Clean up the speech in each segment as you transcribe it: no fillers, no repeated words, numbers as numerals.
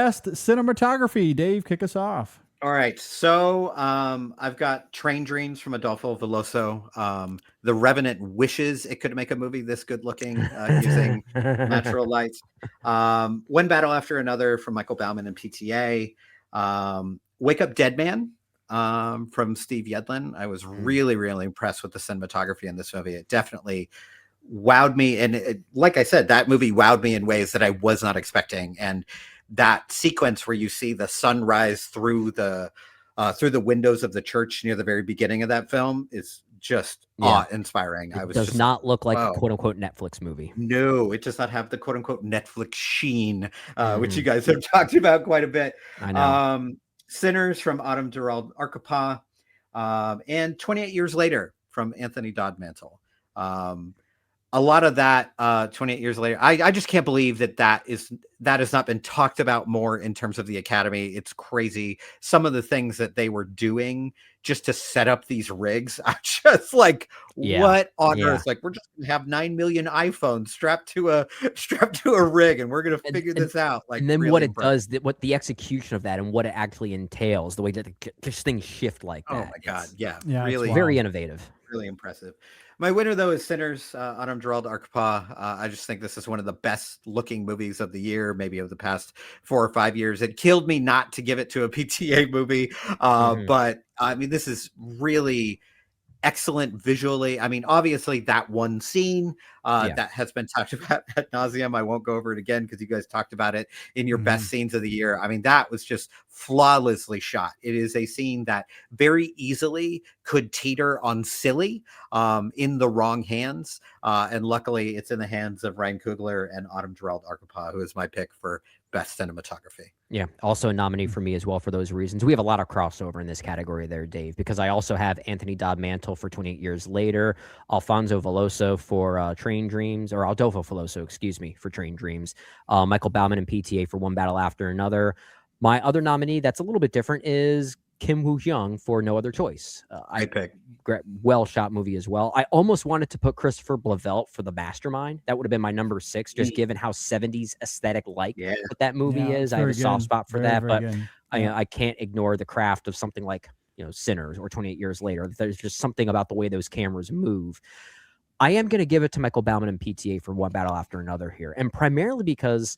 best cinematography. Dave, kick us off. All right, so I've got Train Dreams from Adolfo Veloso. The Revenant wishes it could make a movie this good looking using natural lights. One Battle After Another from Michael Bauman and PTA. Wake Up Dead Man from Steve Yedlin. I was really, really impressed with the cinematography in this movie. It definitely wowed me. And like I said, that movie wowed me in ways that I was not expecting. And that sequence where you see the sun rise through the windows of the church near the very beginning of that film is just awe-inspiring. It does not look like a quote-unquote Netflix movie. No, it does not have the quote-unquote Netflix sheen, which you guys have talked about quite a bit. I know. Sinners from Autumn Durald Arkapaw, and 28 Years Later from Anthony Dodmantle. A lot of that 28 years later, I just can't believe that has not been talked about more in terms of the Academy. It's crazy. Some of the things that they were doing just to set up these rigs, I'm just like, what on earth? Like, we're just gonna have 9 million iPhones strapped to a rig, and we're gonna figure this out. Like, and then really what it does, what the execution of that, and what it actually entails, the way that just things shift like that. Oh my god, yeah, really very innovative, really impressive. My winner, though, is Sinners, Autumn Durald Arkapaw. I just think this is one of the best looking movies of the year, maybe of the past 4 or 5 years. It killed me not to give it to a PTA movie, but I mean, this is really excellent visually. I mean, obviously that one scene that has been talked about ad nauseum. I won't go over it again because you guys talked about it in your best scenes of the year. I mean, that was just flawlessly shot. It is a scene that very easily could teeter on silly in the wrong hands. And luckily it's in the hands of Ryan Coogler and Autumn Durald Arkapaw, who is my pick for best cinematography. Yeah, also a nominee for me as well for those reasons. We have a lot of crossover in this category there, Dave, because I also have Anthony Dodmantle for 28 Years Later, Alfonso Veloso for Train Dreams, or Adolfo Veloso, excuse me, for Train Dreams, Michael Bauman and PTA for One Battle After Another. My other nominee that's a little bit different is Kim Woo-young for No Other Choice. I pick. Well-shot movie as well. I almost wanted to put Christopher Blavelt for The Mastermind. That would have been my number 6, just given how 70s aesthetic-like what that movie is. I have a soft spot for that, but I can't ignore the craft of something like Sinners or 28 Years Later. There's just something about the way those cameras move. I am going to give it to Michael Bauman and PTA for One Battle After Another here, and primarily because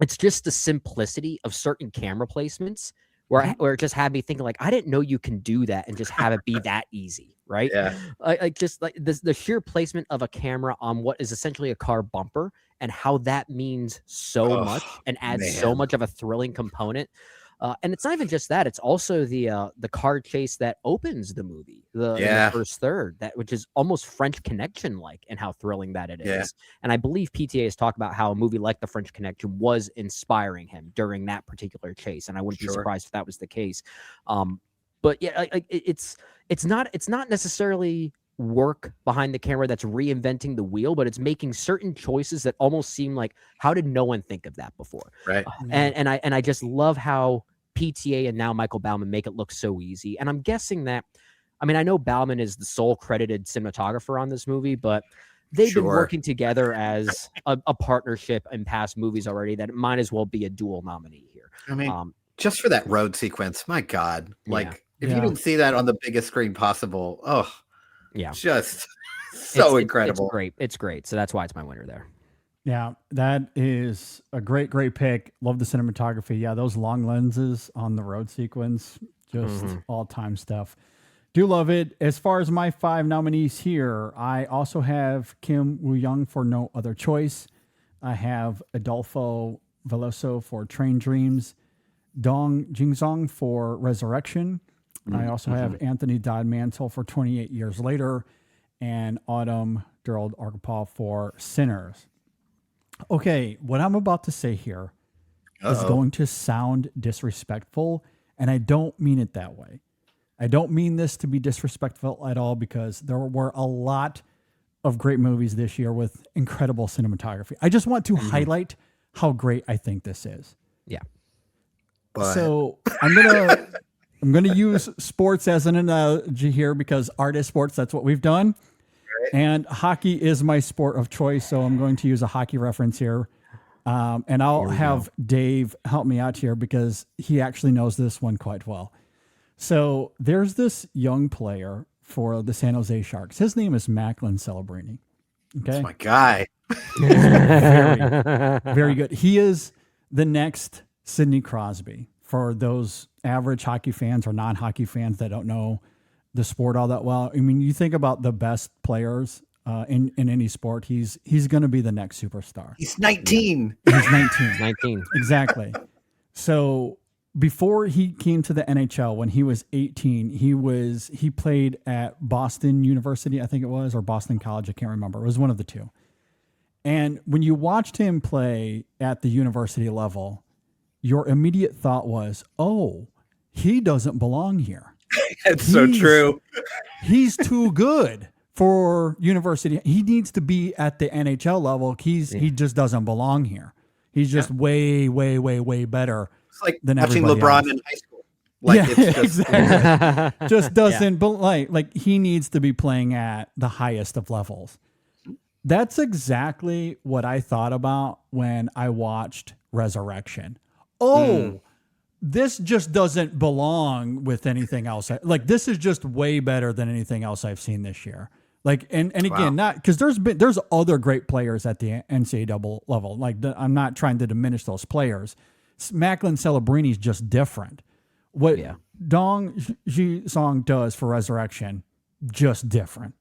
it's just the simplicity of certain camera placements where it just had me thinking, like, I didn't know you can do that and just have it be that easy, right? Yeah. Like just like the sheer placement of a camera on what is essentially a car bumper and how that means so much and adds so much of a thrilling component. And it's not even just that; it's also the car chase that opens the movie, the first third, which is almost French Connection like, and how thrilling that it is. Yeah. And I believe PTA has talked about how a movie like The French Connection was inspiring him during that particular chase, and I wouldn't be surprised if that was the case. But yeah, it's not necessarily work behind the camera that's reinventing the wheel, but it's making certain choices that almost seem like, how did no one think of that before? Right. And I just love how PTA and now Michael Bauman make it look so easy. And I'm guessing that, I mean, I know Bauman is the sole credited cinematographer on this movie, but they've been working together as a partnership in past movies already, that it might as well be a dual nominee here. I mean, just for that road sequence, my God, like if you didn't see that on the biggest screen possible, just so incredible. It's great. So that's why it's my winner there. Yeah, that is a great pick. Love the cinematography. Yeah, those long lenses on the road sequence, just all-time stuff. Do love it. As far as my 5 nominees here, I also have Kim Woo-young for No Other Choice. I have Adolfo Veloso for Train Dreams, Dong Jingzong for Resurrection. I also have Anthony Dodmantle for 28 Years Later, and Autumn Durald Arkapaw for Sinners. Okay, what I'm about to say here is going to sound disrespectful, and I don't mean it that way. I don't mean this to be disrespectful at all, because there were a lot of great movies this year with incredible cinematography. I just want to highlight how great I think this is. Yeah. So I'm gonna use sports as an analogy here, because art is sports. That's what we've done. And hockey is my sport of choice, so I'm going to use a hockey reference here. And I'll Here we have Dave help me out here because he actually knows this one quite well. So there's this young player for the San Jose Sharks. His name is Macklin Celebrini. Okay. That's my guy. Very, very good. He is the next Sidney Crosby for those average hockey fans or non-hockey fans that don't know the sport all that well. I mean, you think about the best players in any sport, he's going to be the next superstar. He's 19. He's 19. 19. Exactly. So before he came to the NHL, when he was 18, he played at Boston University, I think it was, or Boston College. I can't remember. It was one of the two. And when you watched him play at the university level, your immediate thought was, oh, he doesn't belong here. That's so true. He's too good for university. He needs to be at the NHL level. He just doesn't belong here. He's just way, way, way, way better. It's like than watching LeBron else. In high school. Like it's just, exactly. Just doesn't, but like he needs to be playing at the highest of levels. That's exactly what I thought about when I watched Resurrection. Oh, this just doesn't belong with anything else. Like this is just way better than anything else I've seen this year. Like, and again, not because there's other great players at the NCAA level. Like I'm not trying to diminish those players. Macklin Celebrini is just different. What Dong Ji Song does for Resurrection, just different.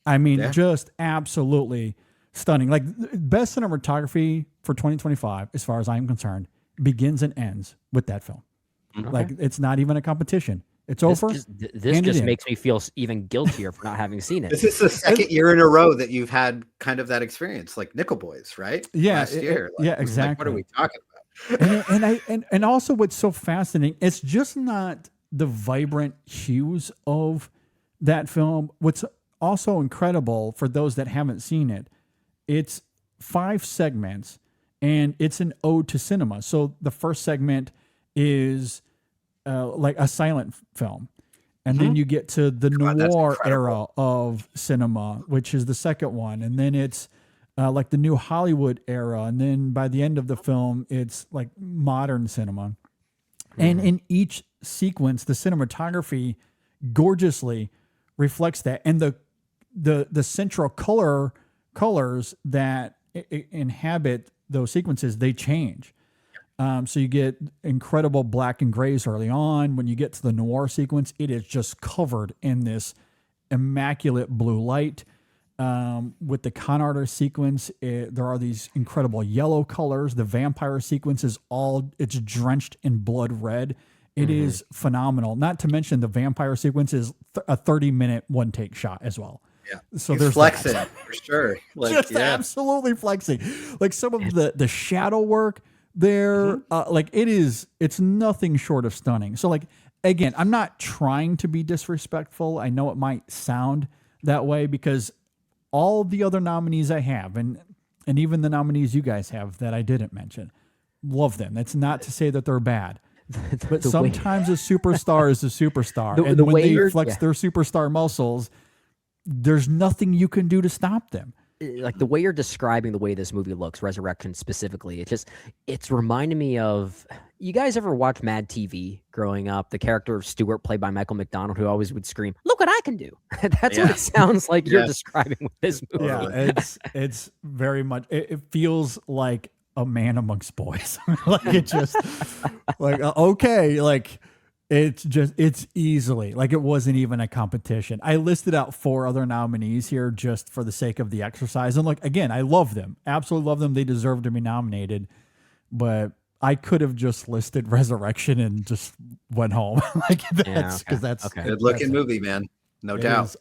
I mean, just absolutely stunning. Like best cinematography for 2025, as far as I'm concerned, begins and ends with that film. Okay. Like it's not even a competition. It's over. This just makes me feel even guiltier for not having seen it. This is the second year in a row that you've had kind of that experience, like Nickel Boys, right? Yeah, last year. Like, yeah, exactly. Like, what are we talking about? and also what's so fascinating, it's just not the vibrant hues of that film. What's also incredible for those that haven't seen it, it's 5 segments and it's an ode to cinema. So the first segment is like a silent film. And then you get to the noir era of cinema, which is the second one. And then it's like the new Hollywood era. And then by the end of the film, it's like modern cinema. And in each sequence, the cinematography gorgeously reflects that. And the central colors that inhabit those sequences, they change. So you get incredible black and grays early on. When you get to the noir sequence, it is just covered in this immaculate blue light. With the con artist sequence, there are these incredible yellow colors. The vampire sequence is it's drenched in blood red. It is phenomenal. Not to mention the vampire sequence is a 30-minute one-take shot as well. Yeah. So there's flexing for sure. Like, just absolutely flexing. Like some of the shadow work there, like it's nothing short of stunning. So like, again, I'm not trying to be disrespectful. I know it might sound that way because all the other nominees I have, and even the nominees you guys have that I didn't mention, love them. That's not to say that they're bad. But sometimes a superstar is a superstar. And when they flex their superstar muscles, there's nothing you can do to stop them. Like the way you're describing the way this movie looks, Resurrection specifically, it's reminding me of, you guys ever watch Mad TV growing up? The character of Stuart, played by Michael McDonald, who always would scream, "Look what I can do." That's what it sounds like you're describing with this movie. Yeah, it's very much, it feels like a man amongst boys. Like it just like, okay, like it's easily, like it wasn't even a competition. I listed out 4 other nominees here just for the sake of the exercise. And like, again, I love them. Absolutely love them. They deserve to be nominated. But I could have just listed Resurrection and just went home. Like that's because that's good looking movie, man. No doubt.